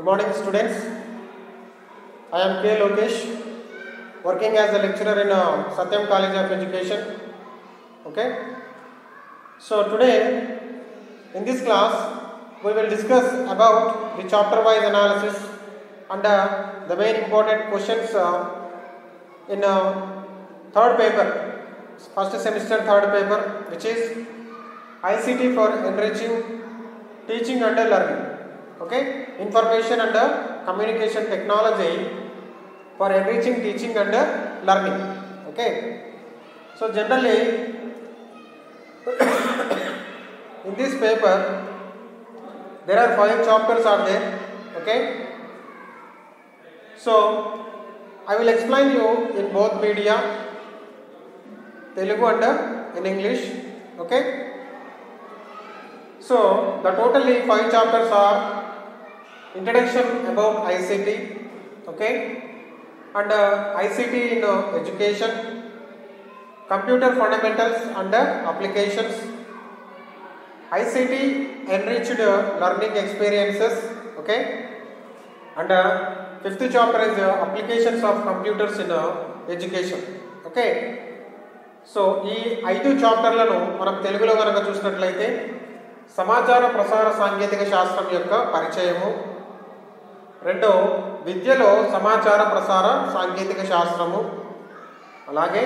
morning, students. I am K. Lokesh, working as a lecturer in Satyam College of Education. Okay. So today, in this class, we will discuss about the chapter-wise analysis and the main important questions in third paper, first semester third paper, which is ICT for enriching teaching and learning. Okay, information and communication technology for enriching teaching and learning. Okay, so generally in this paper there are 5 chapters are there. Okay, so I will explain you in both media, Telugu and in English. Okay, so the totally 5 chapters are introduction about ICT, okay, and ICT in education, computer fundamentals and applications, ICT enriched learning experiences, okay, and fifth chapter is applications of computers in education. Okay, so ఈ 5 చాప్టర్లను మనం తెలుగులో గనుక చూసినట్లయితే సమాచార ప్రసార సాంకేతిక శాస్త్రం యొక్క పరిచయము, రెండో విద్యలో సమాచార ప్రసార సాంకేతిక శాస్త్రము, అలాగే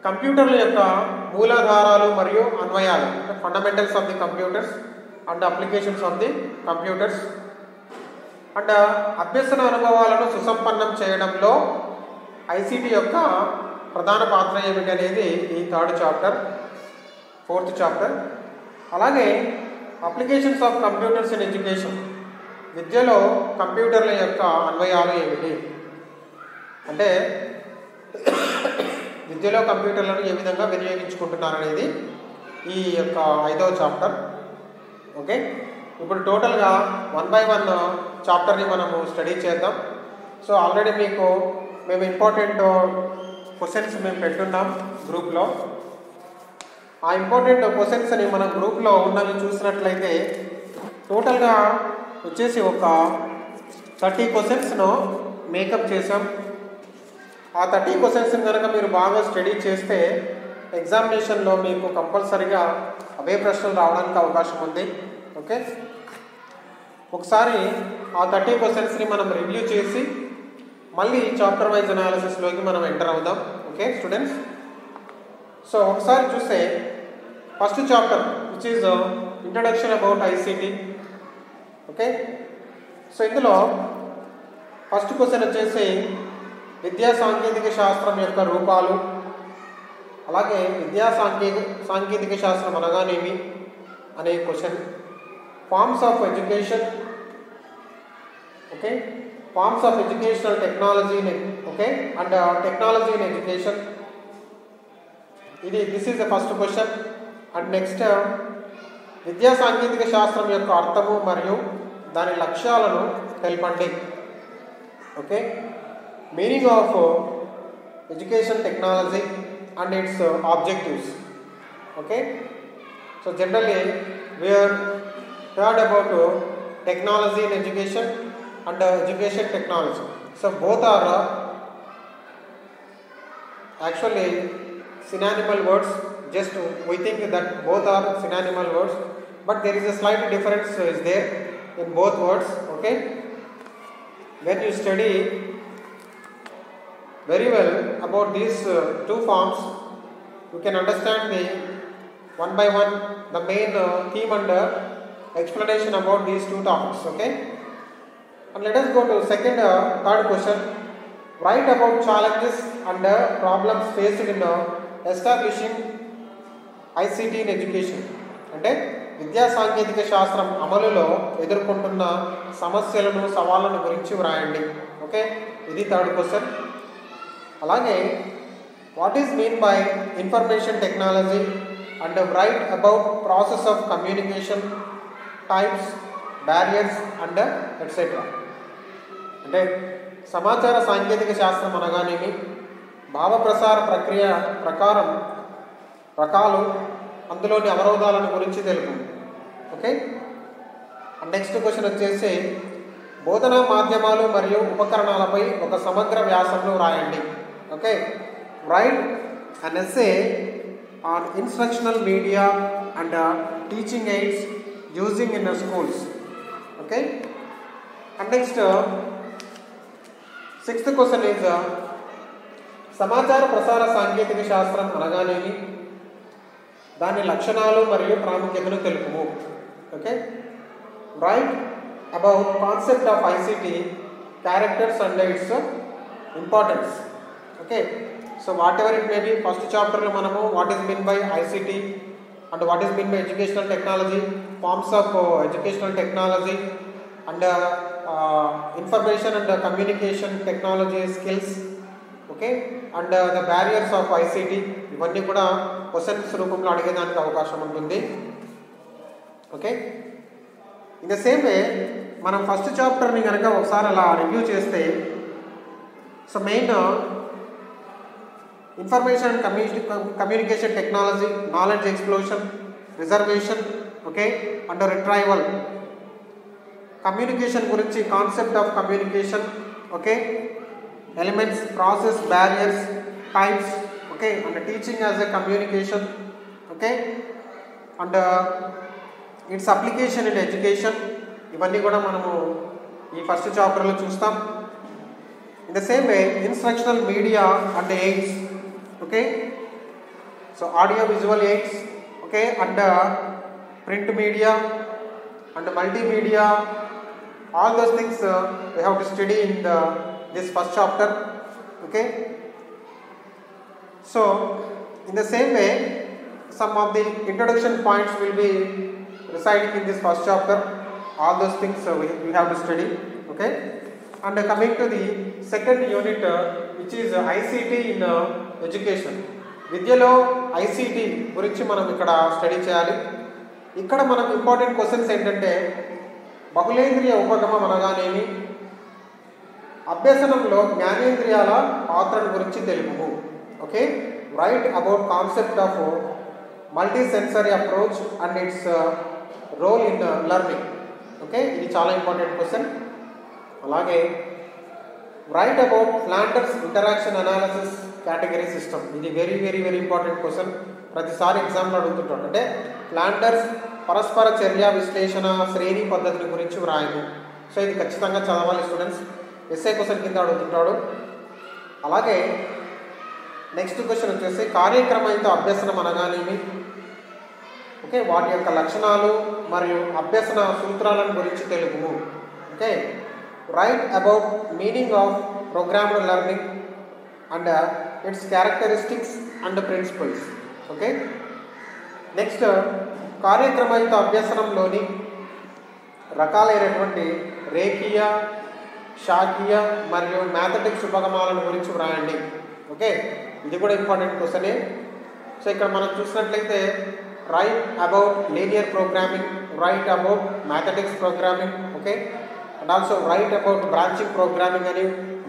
కంప్యూటర్ల యొక్క మూలాధారాలు మరియు అన్వయాలు, fundamentals of the computers and applications of the computers, and అభ్యసన అనుభవాలను సుసంపన్నం చేయడంలో ఐసిటి యొక్క ప్రధాన పాత్ర ఏమిటి అనేది ఈ థర్డ్ చాప్టర్, ఫోర్త్ చాప్టర్. అలాగే applications of computers in education, విద్యలో కంప్యూటర్ల యొక్క అన్వయాలు ఏమిటి అంటే విద్యలో కంప్యూటర్లను ఏ విధంగా వినియోగించుకుంటున్నారు అనేది ఈ యొక్క 5వ చాప్టర్. ఓకే, ఇప్పుడు టోటల్గా 1 by 1 చాప్టర్ని మనము స్టడీ చేద్దాం. సో ఆల్రెడీ మీకు మేము ఇంపార్టెంట్ క్వశ్చన్స్ మేము పెట్టున్నాం గ్రూప్లో. ఆ ఇంపార్టెంట్ క్వశ్చన్స్ని మన గ్రూప్లో ఉన్నవి చూసినట్లయితే టోటల్గా వచ్చేసి ఒక 30 క్వశ్చన్స్ను మేకప్ చేసాం. ఆ 30 క్వశ్చన్స్ని కనుక మీరు బాగా స్టడీ చేస్తే ఎగ్జామినేషన్లో మీకు కంపల్సరీగా అవే ప్రశ్నలు రావడానికి అవకాశం ఉంది. ఓకే, ఒకసారి ఆ 30 క్వశ్చన్స్ని మనం రివ్యూ చేసి మళ్ళీ చాప్టర్ వైజ్ అనాలిసిస్లోకి మనం ఎంటర్ అవుదాం. ఓకే స్టూడెంట్స్, సో ఒకసారి చూస్తే first chapter which is introduction about ICT. Okay, so ఇందులో ఫస్ట్ క్వశ్చన్ వచ్చేసి విద్యా సాంకేతిక శాస్త్రం యొక్క రూపాలు, అలాగే విద్యా సాంకేతిక శాస్త్రం అనగానేమి అనే question, forms of education, okay, forms of educational technology, okay, and technology in education. This is the first question. And next విద్యా సాంకేతిక శాస్త్రం యొక్క అర్థము మరియు దాని లక్ష్యాలను తెలపండి. Okay, meaning of education technology and its objectives. Okay, so generally we are heard about technology in education and education technology. So both are actually synonymous words. Just we think that both are synonymous words, but there is a slight difference is there in both words. Okay, when you study very well about these two forms, you can understand the one by one the main theme and explanation about these two topics. Okay, and let us go to third question. Write about challenges and problems faced in establishing ICT in education. అంటే విద్యా సాంకేతిక శాస్త్రం అమలులో ఎదుర్కొంటున్న సమస్యలను, సవాళ్ళను గురించి వ్రాయండి. ఓకే, ఇది థర్డ్ క్వశ్చన్. అలాగే what is mean by information technology and write about process of communication, types, barriers and etcetera. అంటే సమాచార సాంకేతిక శాస్త్రం అనగానేమి, భావ ప్రసార ప్రక్రియ ప్రకారం రకాలు, అందులోని అవరోధాలను గురించి తెలుపు. ఓకే, నెక్స్ట్ క్వశ్చన్ వచ్చేసి బోధనా మాధ్యమాలు మరియు ఉపకరణాలపై ఒక సమగ్ర వ్యాసంను రాయండి. Okay, write an essay on instructional media and teaching aids using in schools. Okay, and next 6th question is సమాచార ప్రసార సాంకేతిక శాస్త్రం అనగానేమి, దాని లక్షణాలు మరియు ప్రాముఖ్యతను తెలుపుము. Okay, write about concept of ICT, characters and its importance. Okay, so whatever it may be, first చాప్టర్లో మనము what is mean by ICT and what is mean by educational technology, forms of educational technology and information and communication technology skills. Okay, and the barriers of ICT, ఇవన్నీ కూడా questions రూపంలో అడిగేదానికి అవకాశం ఉంటుంది. Okay, in the same way మనం first చాప్టర్ని కనుక ఒకసారి అలా రివ్యూ చేస్తే, so main information and communication technology, knowledge explosion, reservation, okay, and retrieval. Communication గురించి concept of communication, okay, elements, process, barriers, types, okay, and teaching as a communication, okay, and its application in education. ఇవన్నీ కూడా మనము ఈ first చాప్టర్లో చూస్తాం. In the same way instructional media and AIDS, okay, so audio visual AIDS, okay, and print media and multimedia, all those things we have to study in this first chapter. Okay, so in the same way some of the introduction points will be residing in this first chapter. All those things we have to study. Okay, and coming to the second unit which is ICT in education. విద్యలో ICT గురించి మనం ఇక్కడ study చేయాలి. ఇక్కడ మనకు important questions ఏంటంటే, బహుళేంద్రియ ఉపగమం అనగానేమి, అభ్యసనంలో జ్ఞానేంద్రియాల పాత్రను గురించి తెలుపు. Okay, write about concept of multi sensory approach and its role in learning. Okay, ఇది చాలా ఇంపార్టెంట్ క్వశ్చన్. అలాగే write about Flanders interaction analysis category system. ఇది very very very important question, ప్రతిసారి ఎగ్జామ్లో అడుగుతుంటాడు. అంటే ఫ్లాండర్స్ పరస్పర చర్య విశ్లేషణ శ్రేణి పద్ధతిని గురించి వ్రాయము. సో ఇది ఖచ్చితంగా చదవాలి స్టూడెంట్స్, ఎస్ఏ క్వశ్చన్ కింద అడుగుతుంటాడు. అలాగే నెక్స్ట్ క్వశ్చన్ వచ్చేసి కార్యక్రమయుత అభ్యసనం అనగానేమి, ఓకే, వాటి యొక్క లక్షణాలు మరియు అభ్యసన సూత్రాలను గురించి తెలుపుము. Okay, write about meaning of programmed learning and its characteristics and principles. Okay, next కార్యక్రమయుత అభ్యసనంలోని రకాలైనటువంటి రేఖీయ, శాఖీయ మరియు మ్యాథమెటిక్స్ ఉపగమాలను గురించి వ్రాయండి. ఓకే, ఇది కూడా ఇంపార్టెంట్ క్వశ్చనే. సో ఇక్కడ మనం చూసినట్లయితే right about linear programming, write about mathematics programming, okay, and also write about branching programming అని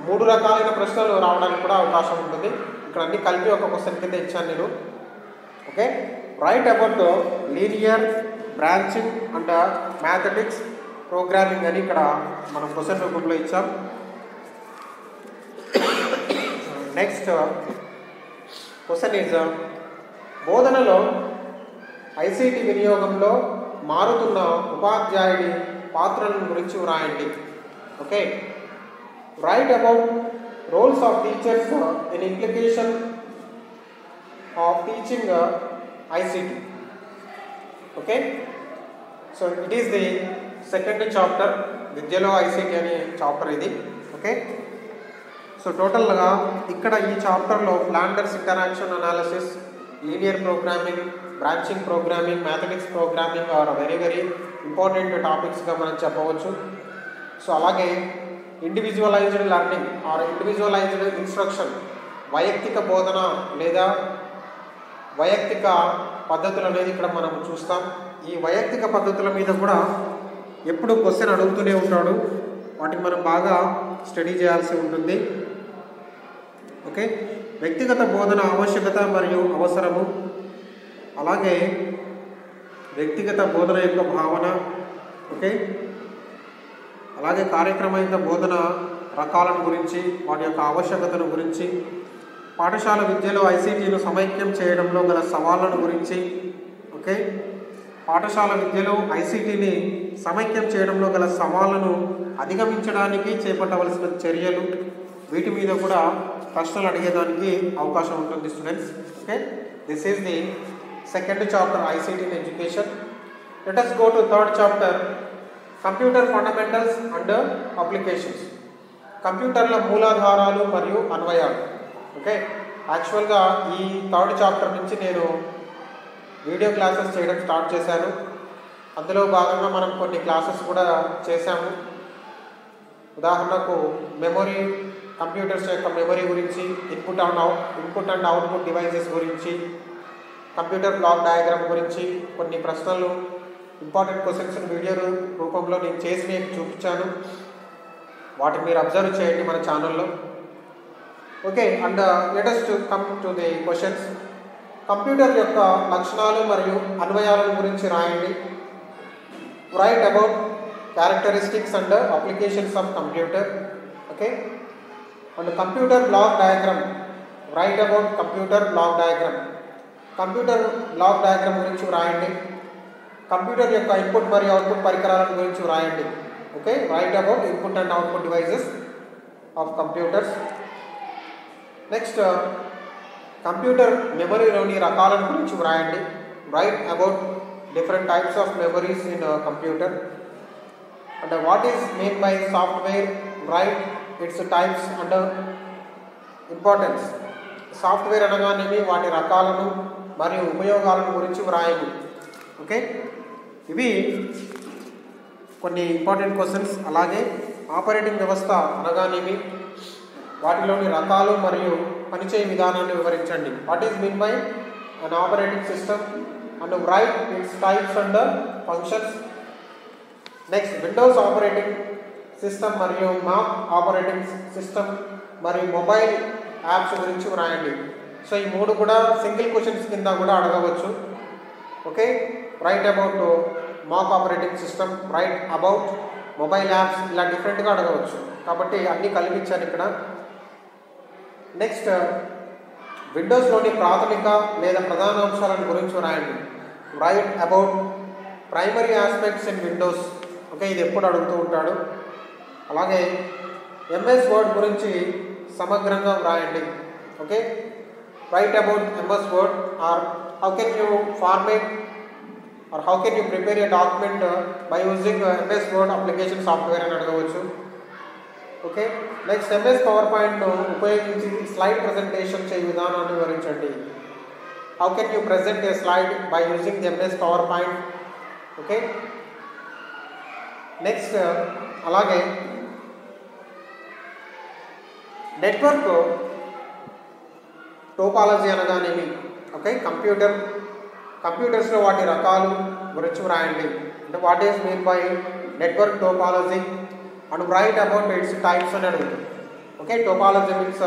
3 రకాలైన ప్రశ్నలు రావడానికి కూడా అవకాశం ఉంటుంది. ఇక్కడ అన్ని కలిపి ఒక క్వశ్చన్ కింద ఇచ్చాను నేను. Okay, write about linear, branching and mathematics programming అని ఇక్కడ మనం క్వశ్చన్ రూపంలో ఇచ్చాం. నెక్స్ట్ క్వశ్చన్ ఈజ్ బోధనలో ఐసిటి వినియోగంలో మారుతున్న ఉపాధ్యాయుడి పాత్రల గురించి వ్రాయండి. Okay, write about roles of teachers in implication of teaching ICT. Okay, so it is the second chapter, విద్యలో ICT అనే చాప్టర్ ఇది. ఓకే, సో టోటల్గా ఇక్కడ ఈ చాప్టర్లో Flanders interaction analysis, linear programming, branching programming, mathematics programming are very very important టాపిక్స్గా మనం చెప్పవచ్చు. సో అలాగే individualized learning or individualized instruction, వైయక్తిక బోధన లేదా వైయక్తిక పద్ధతులు అనేది ఇక్కడ మనం చూస్తాం. ఈ వైయక్తిక పద్ధతుల మీద కూడా ఎప్పుడు క్వశ్చన్ అడుగుతూనే ఉంటాడు, వాటిని మనం బాగా స్టడీ చేయాల్సి ఉంటుంది. ఓకే, వ్యక్తిగత బోధన ఆవశ్యకత మరియు అవసరము, అలాగే వ్యక్తిగత బోధన యొక్క భావన, ఓకే, అలాగే కార్యక్రమయుత బోధన రకాలను గురించి, వాటి యొక్క ఆవశ్యకతను గురించి, పాఠశాల విద్యలో ఐసీటీను సమైక్యం చేయడంలో గల సవాళ్లను గురించి, ఓకే, పాఠశాల విద్యలో ఐసీటీని సమైక్యం చేయడంలో గల సవాళ్లను అధిగమించడానికి చేపట్టవలసిన చర్యలు, వీటి మీద కూడా ప్రశ్నలు అడిగేదానికి అవకాశం ఉంటుంది students. Okay, this is the second chapter ICT in education. Let us go to third chapter, computer fundamentals and applications. కంప్యూటర్ల మూలాధారాలు మరియు అన్వయాలు. ఓకే, యాక్చువల్గా ఈ థర్డ్ చాప్టర్ నుంచి నేను వీడియో క్లాసెస్ చేయడం స్టార్ట్ చేశాను. అందులో భాగంగా మనం కొన్ని క్లాసెస్ కూడా చేశాము. ఉదాహరణకు మెమొరీ, కంప్యూటర్స్ యొక్క మెమొరీ గురించి, ఇన్పుట్ అండ్ అవుట్పుట్ డివైసెస్ గురించి, కంప్యూటర్ బ్లాక్ డయాగ్రామ్ గురించి కొన్ని ప్రశ్నలు, ఇంపార్టెంట్ క్వశ్చన్స్ వీడియో రూపంలో నేను చేసి మీకు చూపించాను. వాటిని మీరు అబ్జర్వ్ చేయండి మన ఛానల్లో. Okay, and let us come to the questions. Computer యొక్క లక్షణాలు మరియు అన్వయాలను గురించి రాయండి. Write about characteristics and applications of computer. Okay, and computer block diagram. Write about computer block diagram. Computer block diagram గురించి రాయండి. కంప్యూటర్ యొక్క ఇన్పుట్ మరియు output పరికరాల గురించి రాయండి. Okay, write about input and output devices of computers. Next, computer మెమరీలోని రకాల గురించి వ్రాయండి. Write about different types of memories in computer. And what is mean by software. Write its types and importance. Software అనగానేమి, వాటి రకాలను మరియు ఉపయోగాలను గురించి వ్రాయండి. ఓకే, ఇవి కొన్ని ఇంపార్టెంట్ క్వశ్చన్స్. అలాగే ఆపరేటింగ్ వ్యవస్థ అనగానేమి, వాటిలోని రకాలు మరియు పనిచేయ విధానాన్ని వివరించండి. What is mean by an operating system and right its types and functions. Next, Windows operating system మరియు మాక్ ఆపరేటింగ్ సిస్టమ్ మరియు మొబైల్ యాప్స్ గురించి వ్రాయండి. సో ఈ మూడు కూడా సింగిల్ క్వశ్చన్స్ కింద కూడా అడగవచ్చు. Okay, write about mock operating system, write about mobile apps, ఇలా డిఫరెంట్గా అడగవచ్చు. కాబట్టి అన్నీ కల్పించాను ఇక్కడ. నెక్స్ట్, విండోస్లోని ప్రాథమిక లేదా ప్రధాన అంశాలను గురించి రాయండి. Write about primary aspects in Windows. Okay, ఇది ఎప్పుడు అడుగుతూ ఉంటాడు. అలాగే ఎంఎస్ వర్డ్ గురించి సమగ్రంగా వ్రాయండి. Okay, write about MS word or how can you format or how can you prepare a document by using MS Word application software అని అడగవచ్చు. Okay, next, MS power point ఉపయోగించి స్లైడ్ ప్రజెంటేషన్ చేయ విధానాన్ని వివరించండి. How can you present A slide by using the MS power point. Okay, next, అలాగే network topology అనగానేమి. Okay, కంప్యూటర్స్లో వాటి రకాలు గురించి వ్రాయండి. అంటే what is mean by network topology and write about it's types అని అడుగుతుంది. Okay, topology means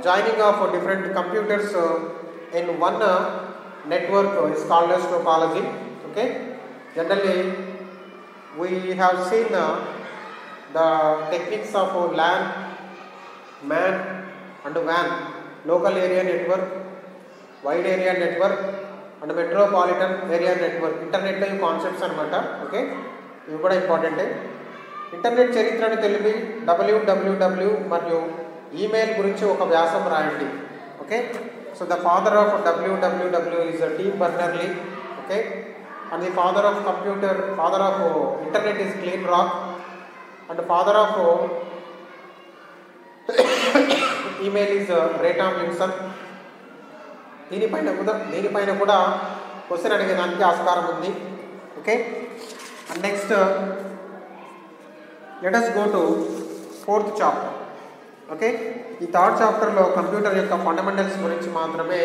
joining of different computers in one network is called as topology. Okay, generally we have seen the techniques of LAN, MAN and WAN, local area network, wide area network and metropolitan area network. Internet లో ఈ concepts అనమాట. Okay, ఇవి కూడా ఇంపార్టెంటే. Internet చరిత్రను తెలిపి www మరియు email గురించి ఒక వ్యాసం రాయండి. Okay, so the father of www is Tim Berners-Lee. Okay, and the father of internet is Glenn Rock, and the father of email is Ray Tomlinson. దీనిపైన కూడా క్వశ్చన్ అడిగేదానికి ఆస్కారం ఉంది. Okay, and next let us go to fourth chapter. Okay, ఈ third చాప్టర్లో computer యొక్క fundamentals గురించి మాత్రమే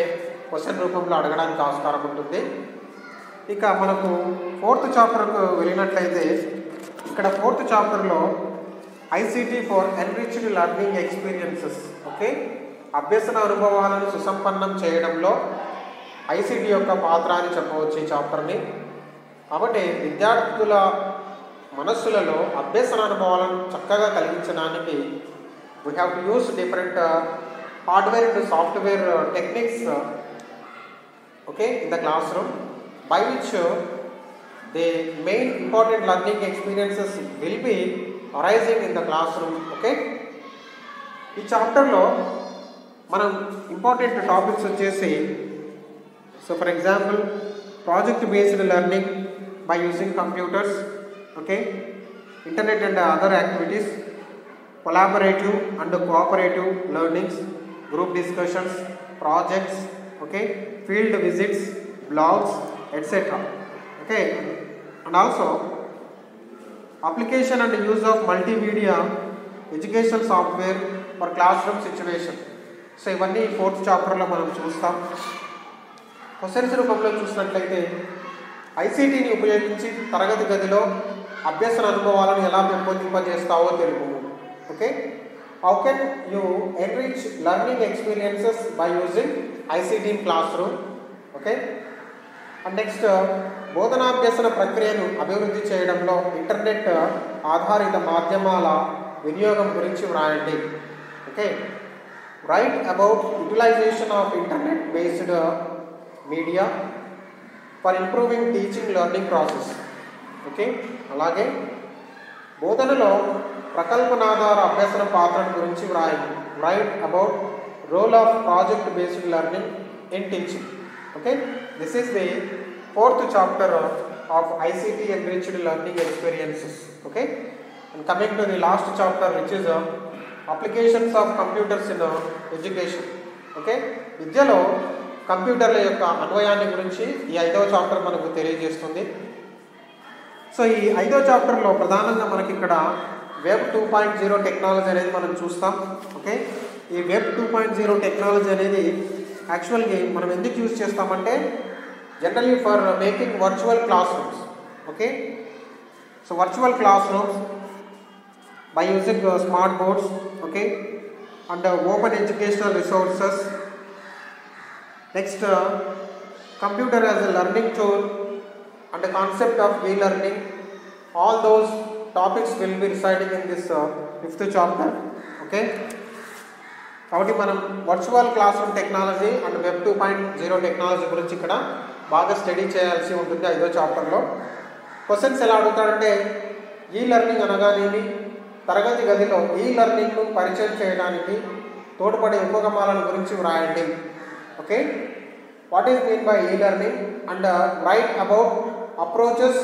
క్వశ్చన్ రూపంలో అడగడానికి ఆస్కారం ఉంటుంది. ఇక మనకు ఫోర్త్ చాప్టర్కు వెళ్ళినట్లయితే ఇక్కడ ఫోర్త్ చాప్టర్లో ICT for enriched learning experiences. Okay, అభ్యసన అనుభవాలను సుసంపన్నం చేయడంలో ఐసీటీ యొక్క పాత్ర అని చెప్పవచ్చు ఈ చాప్టర్ని. కాబట్టి విద్యార్థుల మనస్సులలో అభ్యసన అనుభవాలను చక్కగా కలిగించడానికి we have to use different hardware and software techniques okay in the classroom by which the main important learning experiences will be arising in the classroom. Okay, ఈ చాప్టర్లో మనం ఇంపార్టెంట్ టాపిక్స్ వచ్చేసి so for example project based learning by using computers, okay, internet and other activities, collaborative and cooperative learnings, group discussions, projects, okay, field visits, blogs, etc. Okay, and also application and use of multimedia educational software for classroom situation. So ఇవన్నీ fourth చాప్టర్లో మనం చూస్తాం. Questions రూపంలో చూసినట్లయితే ఐసీటీని ఉపయోగించి తరగతి గదిలో అభ్యసన అనుభవాలను ఎలా పెంపొందింపజేస్తావో తెలుపు. Okay, how can you enrich learning experiences by using ICT in classroom? Okay, and next బోధనాభ్యసన ప్రక్రియను అభివృద్ధి చేయడంలో ఇంటర్నెట్ ఆధారిత మాధ్యమాల వినియోగం గురించి వ్రాయండి. Okay, write about utilisation of internet based media for improving teaching learning process. Okay, అలాగే బోధనలో ప్రకల్పనాధార అభ్యసన పాత్రను గురించి వ్రాయండి. Write about role of project based learning in teaching. Okay, this is the fourth chapter of ICT enriched learning experiences. Okay, and coming to the last chapter which is applications of computers in education. Okay, విద్యలో కంప్యూటర్ల యొక్క అన్వయాన్ని గురించి ఈ 5వ chapter మనకు తెలియజేస్తుంది. So ఈ 5వ చాప్టర్లో ప్రధానంగా మనకి ఇక్కడ వెబ్ 2.0 టెక్నాలజీ అనేది మనం చూస్తాం. ఓకే, ఈ వెబ్ 2.0 టెక్నాలజీ అనేది యాక్చువల్గా మనం ఎందుకు యూజ్ చేస్తామంటే generally for making virtual class rooms. Okay, so virtual class rooms by using smart boards, okay, and open educational resources. Next computer as a learning tool and the concept of e-learning, all those topics will be residing in this 5th chapter. Okay, కాబట్టి మనం virtual class room technology and web 2.0 technology గురించి ఇక్కడ బాగా study చేయాల్సి ఉంటుంది 5వ చాప్టర్లో. Questions ఎలా అడుగుతాడంటే ఈ లెర్నింగ్ అనగానేమి, తరగతి గదిలో ఈ లెర్నింగ్ను పరిచయం చేయడానికి తోడ్పడే ఉపగమాలను గురించి వ్రాయండి. Okay, what is mean by e learning and write about approaches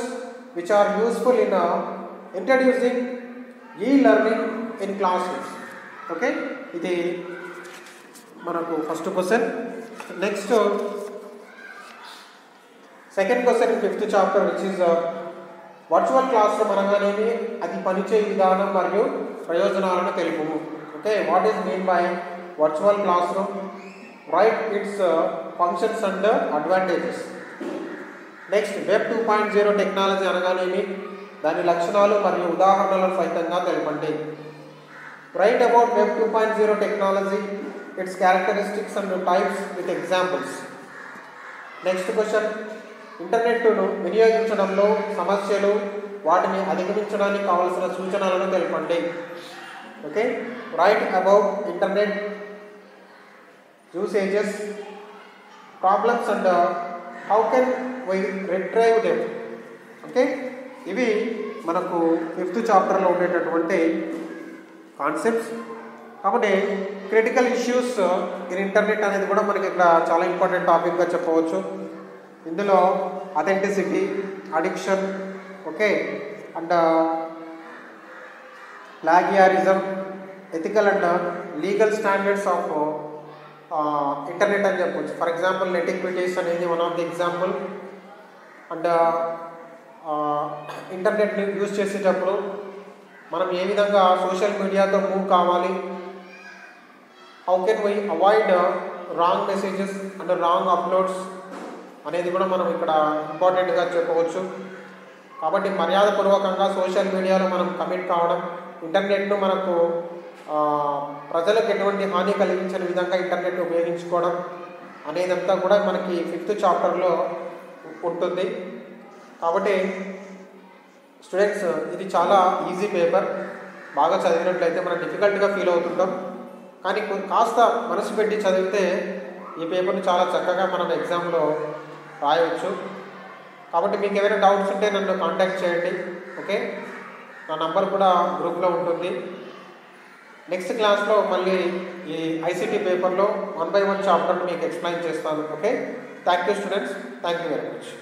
which are useful in introducing e-learning in classrooms. Okay, ఇది మనకు first question. Next second question 5th chapter which is virtual class room అనగానేమి, అది పనిచేయ విధానం మరియు ప్రయోజనాలను తెలుపు. Okay, what is mean by virtual class room, right it's functions and advantages. Next web 2.0 technology అనగానేమి, దాని లక్షణాలు మరియు ఉదాహరణలను సహితంగా తెలపండి. Write about web 2.0 technology, it's characteristics and types with examples. Next question ఇంటర్నెట్ను వినియోగించడంలో సమస్యలు, వాటిని అధిగమించడానికి కావలసిన సూచనలను తెలపండి. Okay, write about internet usages, problems and how can we retrieve them. Okay, ఇవి మనకు 5th చాప్టర్లో ఉండేటటువంటి కాన్సెప్ట్స్. కాబట్టి క్రిటికల్ ఇష్యూస్ ఇన్ ఇంటర్నెట్ అనేది కూడా మనకి ఇక్కడ చాలా ఇంపార్టెంట్ టాపిక్గా చెప్పవచ్చు. ఇందులో authenticity, addiction, okay, and plagiarism, ethical and legal standards of internet అని చెప్పవచ్చు. ఫర్ ఎగ్జాంపుల్ నెట్ ఈక్విటీస్ అనేది one of the example. And ఇంటర్నెట్ని యూజ్ చేసేటప్పుడు మనం ఏ విధంగా సోషల్ మీడియాతో మూవ్ కావాలి, how can we avoid wrong messages and wrong uploads అనేది కూడా మనం ఇక్కడ ఇంపార్టెంట్గా చెప్పవచ్చు. కాబట్టి మర్యాదపూర్వకంగా సోషల్ మీడియాలో మనం కమిట్ కావడం, ఇంటర్నెట్ను మనకు ప్రజలకు ఎటువంటి హాని కలిగించని విధంగా ఇంటర్నెట్ ఉపయోగించుకోవడం అనేదంతా కూడా మనకి 5th చాప్టర్లో ఉంటుంది. కాబట్టి స్టూడెంట్స్ ఇది చాలా ఈజీ పేపర్. బాగా చదివినట్లయితే మనం డిఫికల్ట్గా ఫీల్ అవుతుంటాం, కానీ కాస్త మనసు పెట్టి చదివితే ఈ పేపర్ని చాలా చక్కగా మనం ఎగ్జామ్లో రాయవచ్చు. కాబట్టి మీకు ఏమైనా డౌట్స్ ఉంటే నన్ను కాంటాక్ట్ చేయండి. ఓకే, నా నంబర్ కూడా గ్రూప్లో ఉంటుంది. నెక్స్ట్ క్లాస్లో మళ్ళీ ఈ ఐసీటీ పేపర్లో 1 by 1 చాప్టర్ మీకు ఎక్స్ప్లెయిన్ చేస్తాను. Okay, thank you students, thank you very much.